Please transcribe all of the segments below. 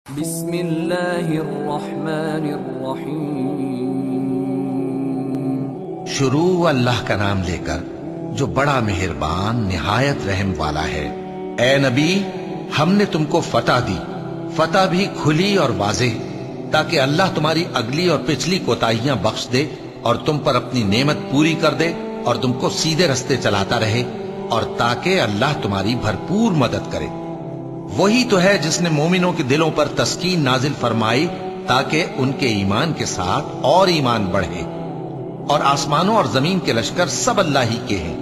بسم اللہ الرحمن الرحیم۔ شروع اللہ کا نام لے کر جو بڑا مہربان نہایت رحم والا ہے۔ اے نبی، ہم نے تم کو فتح دی، فتح بھی کھلی اور واضح، تاکہ اللہ تمہاری اگلی اور پچھلی کوتاہیاں بخش دے اور تم پر اپنی نعمت پوری کر دے اور تم کو سیدھے رستے چلاتا رہے، اور تاکہ اللہ تمہاری بھرپور مدد کرے۔ وہی تو ہے جس نے مومنوں کے دلوں پر تسکین نازل فرمائی تاکہ ان کے ایمان کے ساتھ اور ایمان بڑھے، اور آسمانوں اور زمین کے لشکر سب اللہ ہی کے ہیں،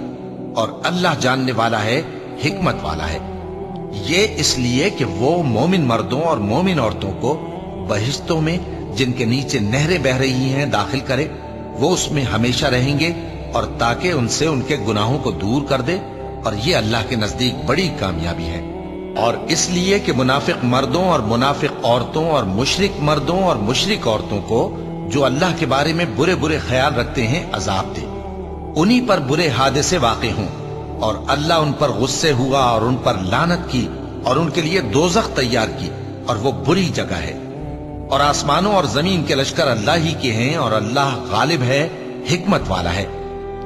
اور اللہ جاننے والا ہے، حکمت والا ہے۔ یہ اس لیے کہ وہ مومن مردوں اور مومن عورتوں کو بہشتوں میں جن کے نیچے نہریں بہہ رہی ہیں داخل کرے، وہ اس میں ہمیشہ رہیں گے، اور تاکہ ان سے ان کے گناہوں کو دور کر دے، اور یہ اللہ کے نزدیک بڑی کامیابی ہے۔ اور اس لیے کہ منافق مردوں اور منافق عورتوں اور مشرک مردوں اور مشرک عورتوں کو جو اللہ کے بارے میں برے برے خیال رکھتے ہیں عذاب دے، انہی پر برے حادثے واقع ہوں، اور اللہ ان پر غصے ہوا اور ان پر لعنت کی اور ان کے لیے دوزخ تیار کی، اور وہ بری جگہ ہے۔ اور آسمانوں اور زمین کے لشکر اللہ ہی کے ہیں، اور اللہ غالب ہے، حکمت والا ہے۔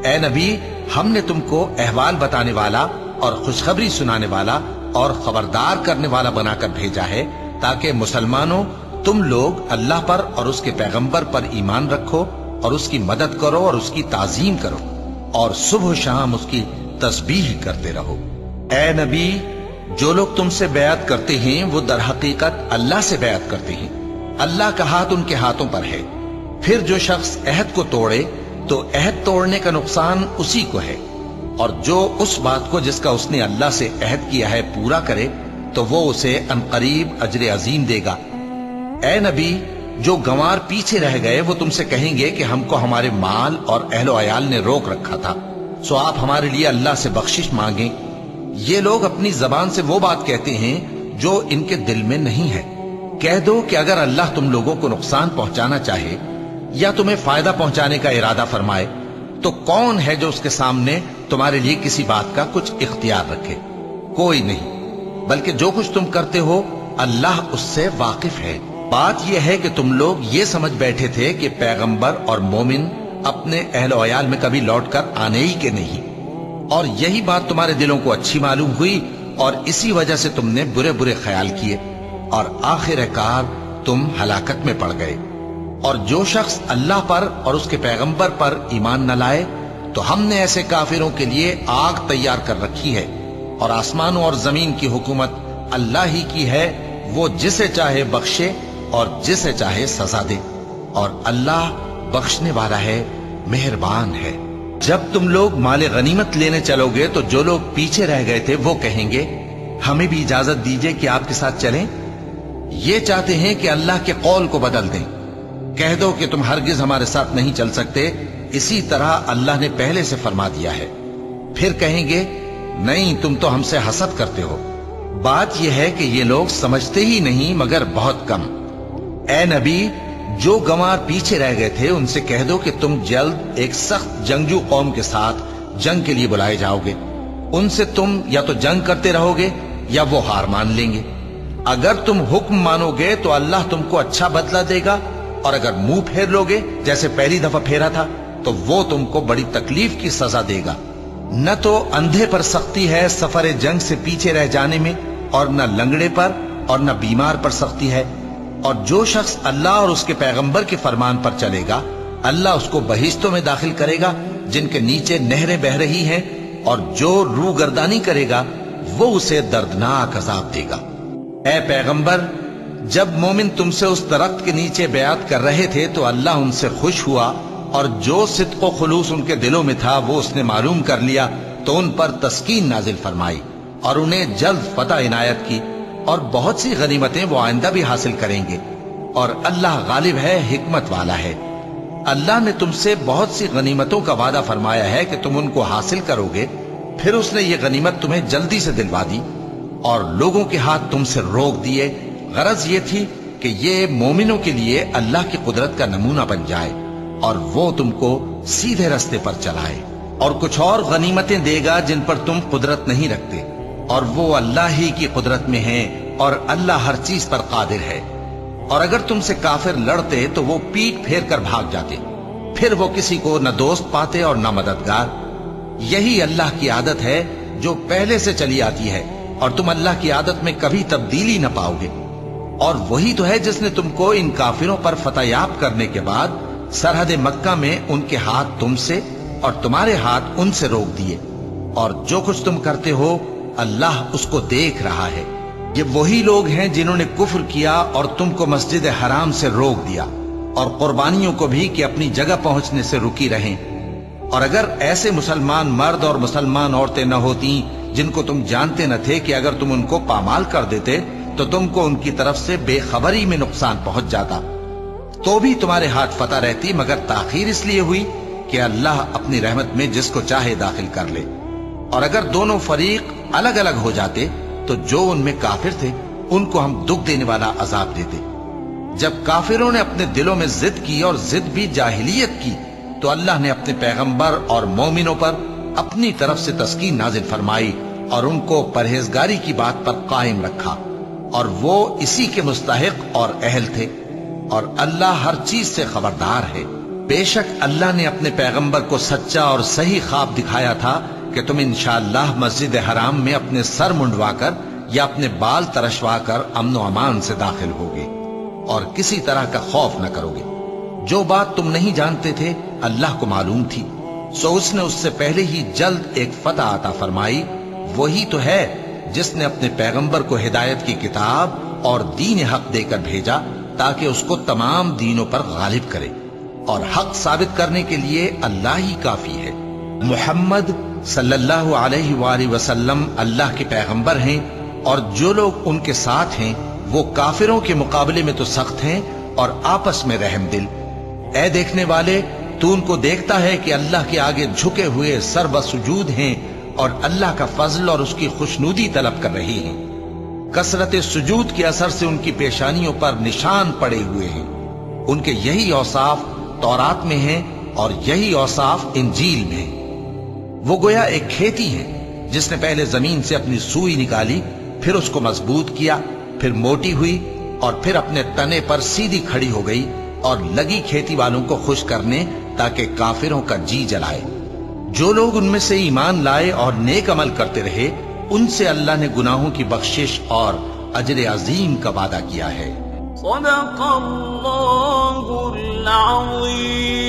اے نبی، ہم نے تم کو احوال بتانے والا اور خوشخبری سنانے والا اور خبردار کرنے والا بنا کر بھیجا ہے، تاکہ مسلمانوں تم لوگ اللہ پر اور اس کے پیغمبر پر ایمان رکھو اور اس کی مدد کرو اور اس کی تعظیم کرو، اور صبح و شام اس کی تسبیح کرتے رہو۔ اے نبی، جو لوگ تم سے بیعت کرتے ہیں وہ در حقیقت اللہ سے بیعت کرتے ہیں، اللہ کا ہاتھ ان کے ہاتھوں پر ہے۔ پھر جو شخص عہد کو توڑے تو عہد توڑنے کا نقصان اسی کو ہے، اور جو اس بات کو جس کا اس نے اللہ سے عہد کیا ہے پورا کرے تو وہ اسے عنقریب اجر عظیم دے گا۔ اے نبی، جو گنوار پیچھے رہ گئے وہ تم سے کہیں گے کہ ہم کو ہمارے مال اور اہل و عیال نے روک رکھا تھا، سو آپ ہمارے لیے اللہ سے بخشش مانگیں۔ یہ لوگ اپنی زبان سے وہ بات کہتے ہیں جو ان کے دل میں نہیں ہے۔ کہہ دو کہ اگر اللہ تم لوگوں کو نقصان پہنچانا چاہے یا تمہیں فائدہ پہنچانے کا ارادہ فرمائے تو کون ہے جو اس کے سامنے تمہارے لیے کسی بات کا کچھ اختیار رکھے؟ کوئی نہیں، بلکہ جو کچھ تم کرتے ہو اللہ اس سے واقف ہے۔ بات یہ ہے کہ تم لوگ یہ سمجھ بیٹھے تھے کہ پیغمبر اور مومن اپنے اہل و عیال میں کبھی لوٹ کر آنے ہی کے نہیں، اور یہی بات تمہارے دلوں کو اچھی معلوم ہوئی، اور اسی وجہ سے تم نے برے برے خیال کیے، اور آخر کار تم ہلاکت میں پڑ گئے۔ اور جو شخص اللہ پر اور اس کے پیغمبر پر ایمان نہ لائے تو ہم نے ایسے کافروں کے لیے آگ تیار کر رکھی ہے، اور آسمانوں اور زمین کی حکومت اللہ ہی کی ہے، وہ جسے چاہے بخشے اور جسے چاہے سزا دے، اور اللہ بخشنے والا ہے، مہربان ہے۔ جب تم لوگ مال غنیمت لینے چلو گے تو جو لوگ پیچھے رہ گئے تھے وہ کہیں گے ہمیں بھی اجازت دیجئے کہ آپ کے ساتھ چلیں۔ یہ چاہتے ہیں کہ اللہ کے قول کو بدل دیں۔ کہہ دو کہ تم ہرگز ہمارے ساتھ نہیں چل سکتے، اسی طرح اللہ نے پہلے سے فرما دیا ہے۔ پھر کہیں گے نہیں، تم تو ہم سے حسد کرتے ہو۔ بات یہ ہے کہ یہ لوگ سمجھتے ہی نہیں مگر بہت کم۔ اے نبی، جو گنوار پیچھے رہ گئے تھے ان سے کہہ دو کہ تم جلد ایک سخت جنگجو قوم کے ساتھ جنگ کے لیے بلائے جاؤ گے، ان سے تم یا تو جنگ کرتے رہو گے یا وہ ہار مان لیں گے۔ اگر تم حکم مانو گے تو اللہ تم کو اچھا بدلہ دے گا، اور اگر منہ پھیر لو گے جیسے پہلی دفعہ پھیرا تھا تو وہ تم کو بڑی تکلیف کی سزا دے گا۔ نہ تو اندھے پر سختی ہے سفر جنگ سے پیچھے رہ جانے میں، اور نہ لنگڑے پر اور نہ بیمار پر سختی ہے۔ اور جو شخص اللہ اور اس کے پیغمبر کے فرمان پر چلے گا اللہ اس کو بہشتوں میں داخل کرے گا جن کے نیچے نہریں بہہ رہی ہیں، اور جو روگردانی کرے گا وہ اسے دردناک عذاب دے گا۔ اے پیغمبر، جب مومن تم سے اس درخت کے نیچے بیعت کر رہے تھے تو اللہ ان سے خوش ہوا، اور جو صدق و خلوص ان کے دلوں میں تھا وہ اس نے معلوم کر لیا تو ان پر تسکین نازل فرمائی، اور انہیں جلد فتح عنایت کی، اور بہت سی غنیمتیں وہ آئندہ بھی حاصل کریں گے، اور اللہ غالب ہے، حکمت والا ہے۔ اللہ نے تم سے بہت سی غنیمتوں کا وعدہ فرمایا ہے کہ تم ان کو حاصل کرو گے، پھر اس نے یہ غنیمت تمہیں جلدی سے دلوا دی، اور لوگوں کے ہاتھ تم سے روک دیے۔ غرض یہ تھی کہ یہ مومنوں کے لیے اللہ کی قدرت کا نمونہ بن جائے، اور وہ تم کو سیدھے رستے پر چلائے، اور کچھ اور غنیمتیں دے گا جن پر تم قدرت نہیں رکھتے، اور وہ اللہ ہی کی قدرت میں ہیں، اور اللہ ہر چیز پر قادر ہے۔ اور اگر تم سے کافر لڑتے تو وہ پیٹ پھیر کر بھاگ جاتے، پھر وہ کسی کو نہ دوست پاتے اور نہ مددگار۔ یہی اللہ کی عادت ہے جو پہلے سے چلی آتی ہے، اور تم اللہ کی عادت میں کبھی تبدیلی نہ پاؤ گے۔ اور وہی تو ہے جس نے تم کو ان کافروں پر فتح یاب کرنے کے بعد سرحد مکہ میں ان کے ہاتھ تم سے اور تمہارے ہاتھ ان سے روک دیے، اور جو کچھ تم کرتے ہو اللہ اس کو دیکھ رہا ہے۔ یہ وہی لوگ ہیں جنہوں نے کفر کیا اور تم کو مسجد حرام سے روک دیا، اور قربانیوں کو بھی کہ اپنی جگہ پہنچنے سے رکی رہیں۔ اور اگر ایسے مسلمان مرد اور مسلمان عورتیں نہ ہوتی جن کو تم جانتے نہ تھے کہ اگر تم ان کو پامال کر دیتے تو تم کو ان کی طرف سے بے خبری میں نقصان پہنچ جاتا، تو بھی تمہارے ہاتھ فتح رہتی، مگر تاخیر اس لیے ہوئی کہ اللہ اپنی رحمت میں جس کو چاہے داخل کر لے۔ اور اگر دونوں فریق الگ الگ ہو جاتے تو جو ان میں کافر تھے ان کو ہم دکھ دینے والا عذاب دیتے۔ جب کافروں نے اپنے دلوں میں ضد کی، اور ضد بھی جاہلیت کی، تو اللہ نے اپنے پیغمبر اور مومنوں پر اپنی طرف سے تسکین نازل فرمائی اور ان کو پرہیزگاری کی بات پر قائم رکھا، اور وہ اسی کے مستحق اور اہل تھے، اور اللہ ہر چیز سے خبردار ہے۔ بے شک اللہ نے اپنے پیغمبر کو سچا اور صحیح خواب دکھایا تھا کہ تم انشاءاللہ مسجد حرام میں اپنے سر منڈوا کر یا اپنے بال ترشوا کر امن و امان سے داخل ہوگے، اور کسی طرح کا خوف نہ کرو گے۔ جو بات تم نہیں جانتے تھے اللہ کو معلوم تھی، سو اس نے اس سے پہلے ہی جلد ایک فتح عطا فرمائی۔ وہی تو ہے جس نے اپنے پیغمبر کو ہدایت کی کتاب اور دین حق دے کر بھیجا تاکہ اس کو تمام دینوں پر غالب کرے، اور حق ثابت کرنے کے لیے اللہ ہی کافی ہے۔ محمد صلی اللہ علیہ وآلہ وسلم اللہ کے پیغمبر ہیں، اور جو لوگ ان کے ساتھ ہیں وہ کافروں کے مقابلے میں تو سخت ہیں اور آپس میں رحم دل۔ اے دیکھنے والے، تو ان کو دیکھتا ہے کہ اللہ کے آگے جھکے ہوئے سر بسجود ہیں اور اللہ کا فضل اور اس کی خوشنودی طلب کر رہے ہیں۔ کثرت سجود کے اثر سے ان کی پیشانیوں پر نشان پڑے ہوئے ہیں۔ ان کے یہی اوصاف تورات میں ہیں اور یہی اوصاف انجیل میں ہیں۔ وہ گویا ایک کھیتی ہے جس نے پہلے زمین سے اپنی سوئی نکالی، پھر اس کو مضبوط کیا، پھر موٹی ہوئی، اور پھر اپنے تنے پر سیدھی کھڑی ہو گئی، اور لگی کھیتی والوں کو خوش کرنے تاکہ کافروں کا جی جلائے۔ جو لوگ ان میں سے ایمان لائے اور نیک عمل کرتے رہے ان سے اللہ نے گناہوں کی بخشش اور اجر عظیم کا وعدہ کیا ہے۔ صدق اللہ العظیم۔